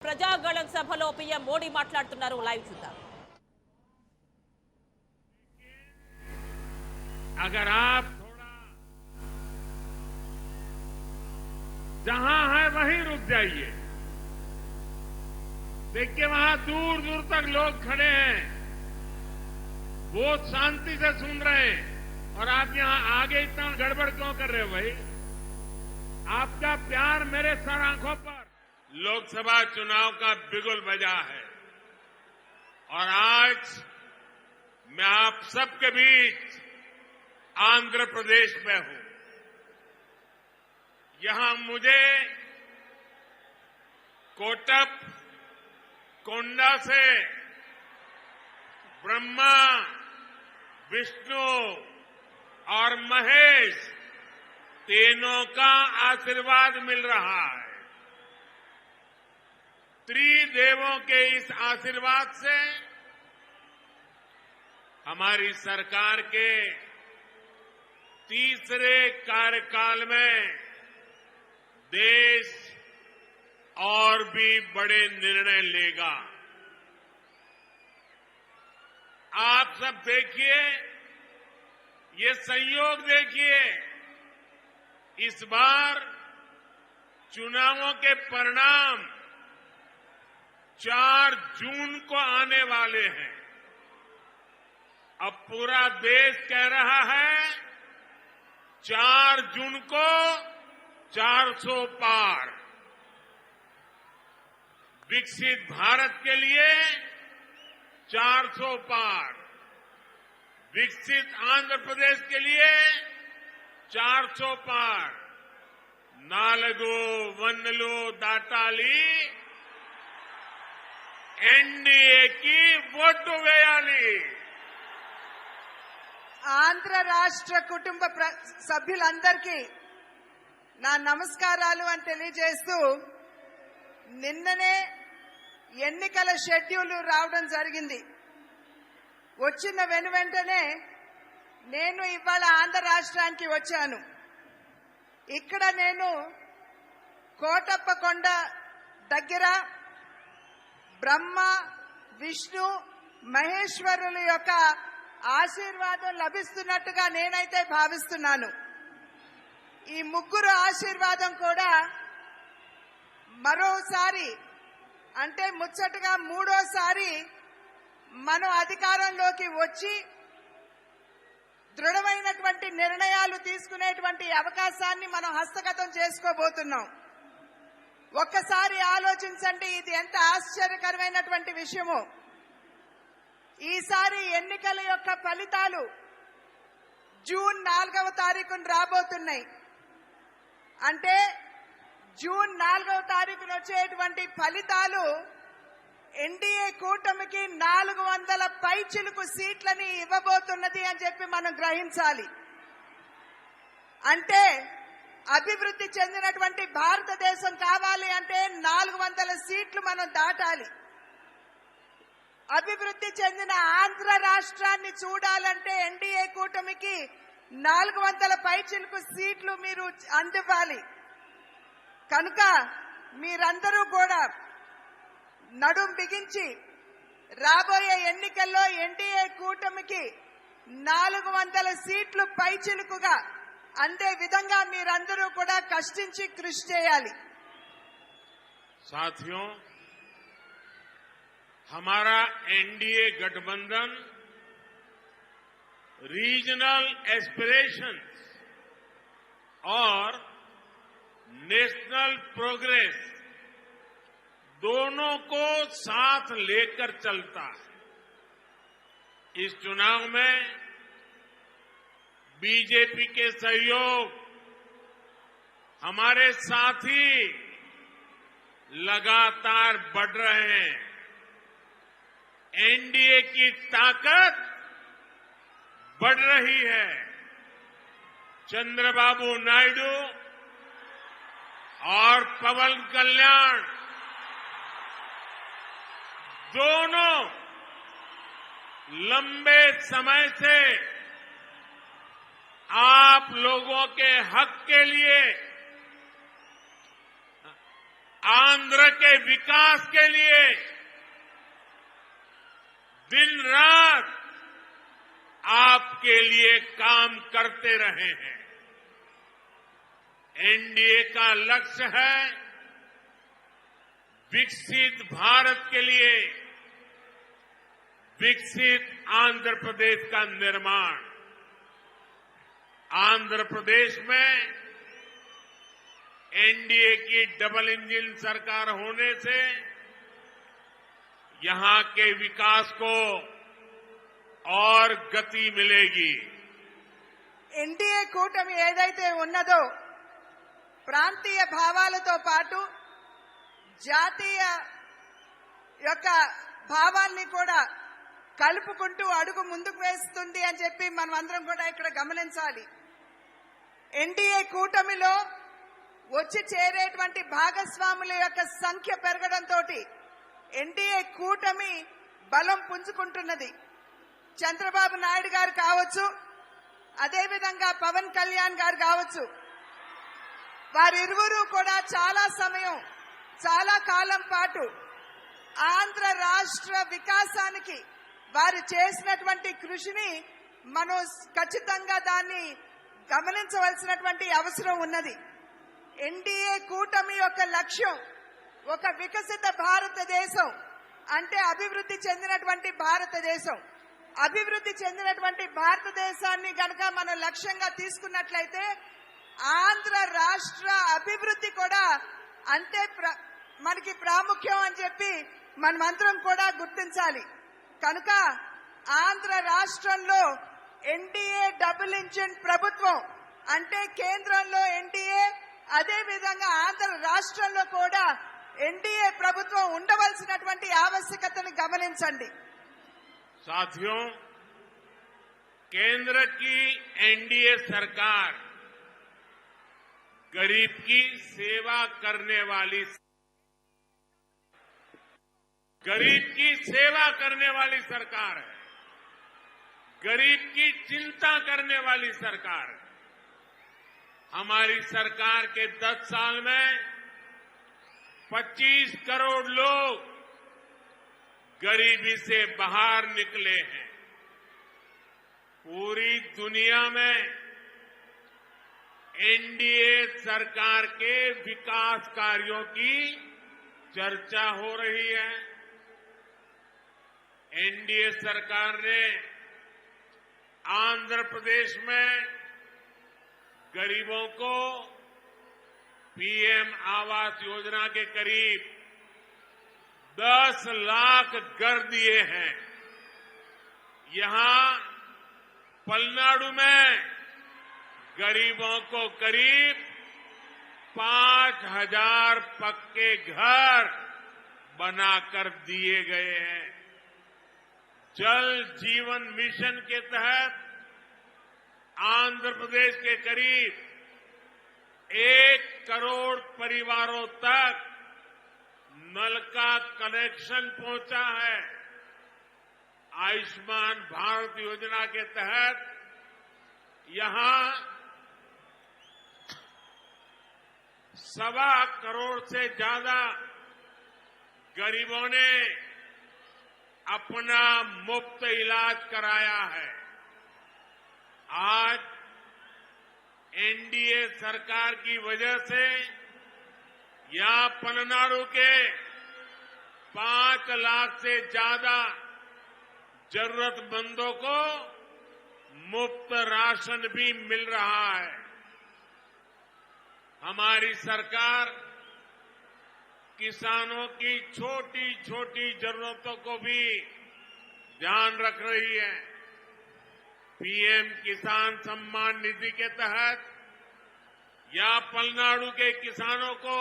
ప్రజాగళం సభలో పీఎం మోడీ మాట్లాడుతున్నారు. లైవ్ చూద్దాం. अगर आप थोड़ा जहां है वहीं रुक जाइए। देखिए वहां दूर दूर तक लोग खड़े हैं, वो शांति से सुन रहे हैं, और आप यहां आगे इतना गड़बड़ क्यों कर रहे हो भाई? आपका प्यार मेरे सर आंखों पर। लोकसभा चुनाव का बिगुल बजा है और आज मैं आप सबके बीच आंध्र प्रदेश में हूं। यहां मुझे कोटप कोंडा से ब्रह्मा, विष्णु और महेश तीनों का आशीर्वाद मिल रहा है। त्रिदेवों के इस आशीर्वाद से हमारी सरकार के तीसरे कार्यकाल में देश और भी बड़े निर्णय लेगा। आप सब देखिए, ये संयोग देखिए, इस बार चुनावों के परिणाम 4 जून को आने वाले हैं। अब पूरा देश कह रहा है 4 जून को 400 पार। विकसित भारत के लिए 400 पार, विकसित आंध्र प्रदेश के लिए 400 पार। नालगो वन्नलो दाटाली एनडीए की ఓటు వేయాలి। ఆంధ్ర రాష్ట్ర కుటుంబ సభ్యులందరికీ నా నమస్కారాలు అని తెలియజేస్తూ, నిన్ననే ఎన్నికల షెడ్యూల్ రావడం జరిగింది. వచ్చిన వెంటనే నేను ఇవాళ ఆంధ్ర రాష్ట్రానికి వచ్చాను. ఇక్కడ నేను కోటప్పకొండ దగ్గర బ్రహ్మ, విష్ణు, మహేశ్వరుల యొక్క ఆశీర్వాదం లభిస్తున్నట్టుగా నేనైతే భావిస్తున్నాను. ఈ ముగ్గురు ఆశీర్వాదం కూడా మరోసారి, అంటే ముచ్చటగా మూడోసారి మనం అధికారంలోకి వచ్చి దృఢమైనటువంటి నిర్ణయాలు తీసుకునేటువంటి అవకాశాన్ని మనం హస్తగతం చేసుకోబోతున్నాం. ఒక్కసారి ఆలోచించండి, ఇది ఎంత ఆశ్చర్యకరమైనటువంటి విషయమో. ఈసారి ఎన్నికల యొక్క ఫలితాలు జూన్ 4వ తారీఖున రాబోతున్నాయి. అంటే జూన్ 4వ తారీఖున వచ్చేటువంటి ఫలితాలు ఎన్డీఏ కూటమికి 400 పైచిలుకు సీట్లని ఇవ్వబోతున్నది అని చెప్పి మనం గ్రహించాలి. అంటే అభివృద్ధి చెందినటువంటి భారతదేశం కావాలి అంటే 400 సీట్లు మనం దాటాలి. అభివృద్ధి చెందిన ఆంధ్ర రాష్ట్రాన్ని చూడాలంటే ఎన్డీఏ కూటమికి 400 పైచిలుకు సీట్లు మీరు అందివ్వాలి. కనుక మీరందరూ కూడా నడుం బిగించి రాబోయే ఎన్నికల్లో ఎన్డీఏ కూటమికి 400 సీట్లు పైచిలుకుగా అందే విధంగా మీరందరూ కూడా కష్టించి కృషి చేయాలి. साथियों, हमारा एनडीए गठबंधन रीजनल एस्पिरेशंस और नेशनल प्रोग्रेस दोनों को साथ लेकर चलता है। इस चुनाव में बीजेपी के सहयोग हमारे साथी लगातार बढ़ रहे हैं। एनडीए की ताकत बढ़ रही है। चंद्रबाबू नायडू और पवन कल्याण दोनों लंबे समय से आप लोगों के हक के लिए आंध्र के विकास के लिए दिन रात आपके लिए काम करते रहे हैं। एनडीए का लक्ष्य है विकसित भारत के लिए विकसित आंध्र प्रदेश का निर्माण। आंध्र प्रदेश में एनडीए की डबल इंजन सरकार होने से यहां के विकास को और गति मिलेगी। ఎన్డీఏ కూటమి ఏదైతే ఉన్నదో ప్రాంతీయ భావాలతో పాటు జాతీయ యొక్క భావాల్ని కూడా కలుపుకుంటూ అడుగు ముందుకు వేస్తుంది అని చెప్పి మనం అందరం కూడా ఇక్కడ గమనించాలి. ఎన్డీఏ కూటమిలో వచ్చి చేరేటువంటి భాగస్వాముల యొక్క సంఖ్య పెరగడంతో ఎన్డీఏ కూటమి బలం పుంజుకుంటున్నది. చంద్రబాబు నాయుడు గారు కావచ్చు, అదేవిధంగా పవన్ కళ్యాణ్ గారు కావచ్చు, వారిరువురు కూడా చాలా సమయం చాలా కాలం పాటు ఆంధ్ర రాష్ట్ర వికాసానికి వారు చేసినటువంటి కృషిని మనం ఖచ్చితంగా దాన్ని గమనించవలసినటువంటి అవసరం ఉన్నది. ఎన్డీఏ కూటమి యొక్క లక్ష్యం ఒక వికసిత భారతదేశం, అంటే అభివృద్ధి చెందినటువంటి భారతదేశం. అభివృద్ధి చెందినటువంటి భారతదేశాన్ని గనక మనం లక్ష్యంగా తీసుకున్నట్లయితే ఆంధ్ర రాష్ట్ర అభివృద్ధి కూడా అంతే మనకి ప్రాముఖ్యం అని చెప్పి మనమందరం కూడా గుర్తించాలి. కనుక ఆంధ్ర రాష్ట్రంలో ఎన్డీఏ డబుల్ ఇంజిన్ ప్రభుత్వం, అంటే కేంద్రంలో ఎన్డీఏ, అదేవిధంగా ఆంధ్ర రాష్ట్రంలో కూడా ఎన్డీఏ ప్రభుత్వం ఉండవలసినటువంటి ఆవశ్యకతను గమనించండి. साथियों, केंद्र की एनडीए सरकार गरीब की सेवा करने वाली सरकार है। गरीब की चिंता करने वाली सरकार है। हमारी सरकार के 10 साल में 25 करोड़ लोग गरीबी से बाहर निकले हैं। पूरी दुनिया में एनडीए सरकार के विकास कार्यों की चर्चा हो रही है। एनडीए सरकार ने आंध्र प्रदेश में गरीबों को पीएम आवास योजना के करीब 10 लाख घर दिए हैं। यहां पलनाडु में गरीबों को करीब 5,000 पक्के घर बनाकर दिए गए हैं। जल जीवन मिशन के तहत आंध्र प्रदेश के करीब 1 करोड़ परिवारों तक नल का कनेक्शन पहुंचा है। आयुष्मान भारत योजना के तहत यहां 1.25 करोड़ से ज्यादा गरीबों ने अपना मुफ्त इलाज कराया है। आज एनडीए सरकार की वजह से यहां पलनाडु के 5 लाख से ज्यादा जरूरतमंदों को मुफ्त राशन भी मिल रहा है। हमारी सरकार किसानों की छोटी छोटी जरूरतों को भी ध्यान रख रही है। पीएम किसान सम्मान निधि के तहत यहां पलनाडु के किसानों को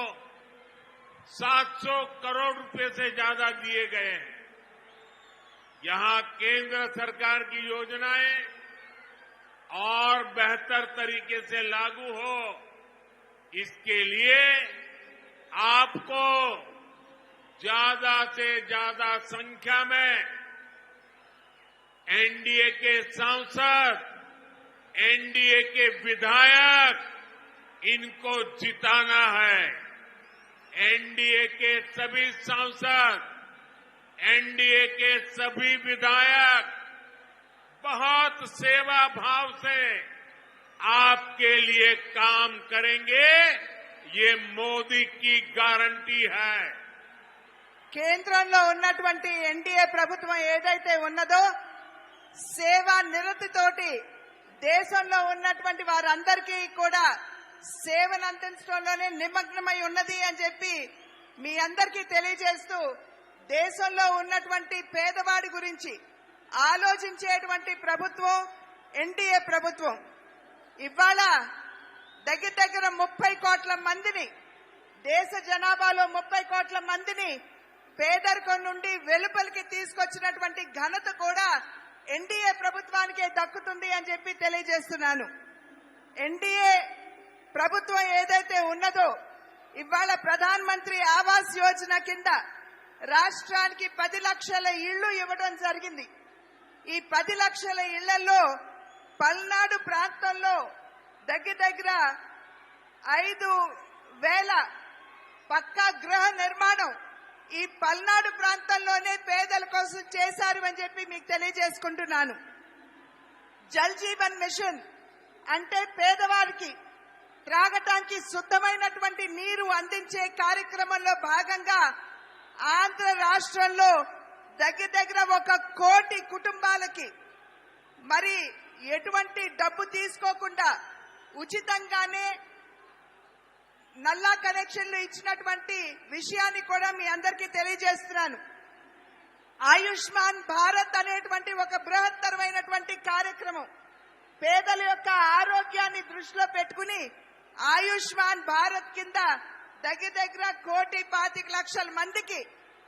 700 करोड़ रुपए से ज्यादा दिए गए हैं। यहां केंद्र सरकार की योजनाएं और बेहतर तरीके से लागू हो, इसके लिए आपको ज्यादा से ज्यादा संख्या में एनडीए के सांसद, एनडीए के विधायक, इनको जिताना है। एनडीए के सभी सांसद, एनडीए के सभी विधायक बहुत सेवा भाव से आपके लिए काम करेंगे, ये मोदी की गारंटी है। కేంద్రంలో ఉన్నటువంటి ఎన్డీఏ ప్రభుత్వం ఏదైతే ఉన్నదో సేవా నిరతితోటి దేశంలో ఉన్నటువంటి వారందరికీ కూడా సేవను అందించడంలోనే నిమగ్నమై ఉన్నది అని చెప్పి మీ అందరికీ తెలియజేస్తూ దేశంలో ఉన్నటువంటి పేదవాడి గురించి ఆలోచించేటువంటి ప్రభుత్వం ఎన్డీఏ ప్రభుత్వం. ఇవాళ దగ్గర 30 కోట్ల మందిని, దేశ జనాభాలో 30 కోట్ల మందిని పేదరికం నుండి వెలుపలికి తీసుకొచ్చినటువంటి ఘనత కూడా ఎన్డీఏ ప్రభుత్వానికే దక్కుతుంది అని చెప్పి తెలియజేస్తున్నాను. ఎన్డీఏ ప్రభుత్వం ఏదైతే ఉన్నదో ఇవాళ ప్రధాన మంత్రి ఆవాస్ యోజన కింద రాష్ట్రానికి 10 లక్షల ఇళ్లు ఇవ్వడం జరిగింది. ఈ 10 లక్షల ఇళ్లలో పల్నాడు ప్రాంతంలో దగ్గర 5,000 పక్కా గృహ నిర్మాణం ఈ పల్నాడు ప్రాంతంలోనే పేదల కోసం చేశారు అని చెప్పి మీకు తెలియజేసుకుంటున్నాను. జల్ జీవన్ మిషన్ అంటే పేదవారికి త్రాగటానికి శుద్ధమైనటువంటి నీరు అందించే కార్యక్రమంలో భాగంగా ఆంధ్ర రాష్ట్రంలో దగ్గర 1 కోటి కుటుంబాలకి మరి ఎటువంటి డబ్బు తీసుకోకుండా ఉచితంగానే నల్లా కనెక్షన్లు ఇచ్చినటువంటి విషయాన్ని కూడా మీ అందరికీ తెలియజేస్తున్నాను. ఆయుష్మాన్ భారత్ అనేటువంటి ఒక బృహత్తరమైనటువంటి కార్యక్రమం పేదల యొక్క ఆరోగ్యాన్ని దృష్టిలో పెట్టుకుని ఆయుష్మాన్ భారత్ కింద దగ్గర 1,25,00,000 మందికి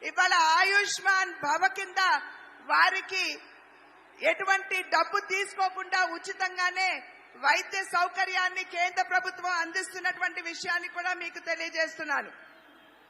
ఇవాళ ఆయుష్మాన్ భవ కింద వారికి ఎటువంటి డబ్బు తీసుకోకుండా ఉచితంగానే వైద్య సౌకర్యాన్ని కేంద్ర ప్రభుత్వం అందిస్తున్నటువంటి విషయాన్ని కూడా మీకు తెలియజేస్తున్నాను.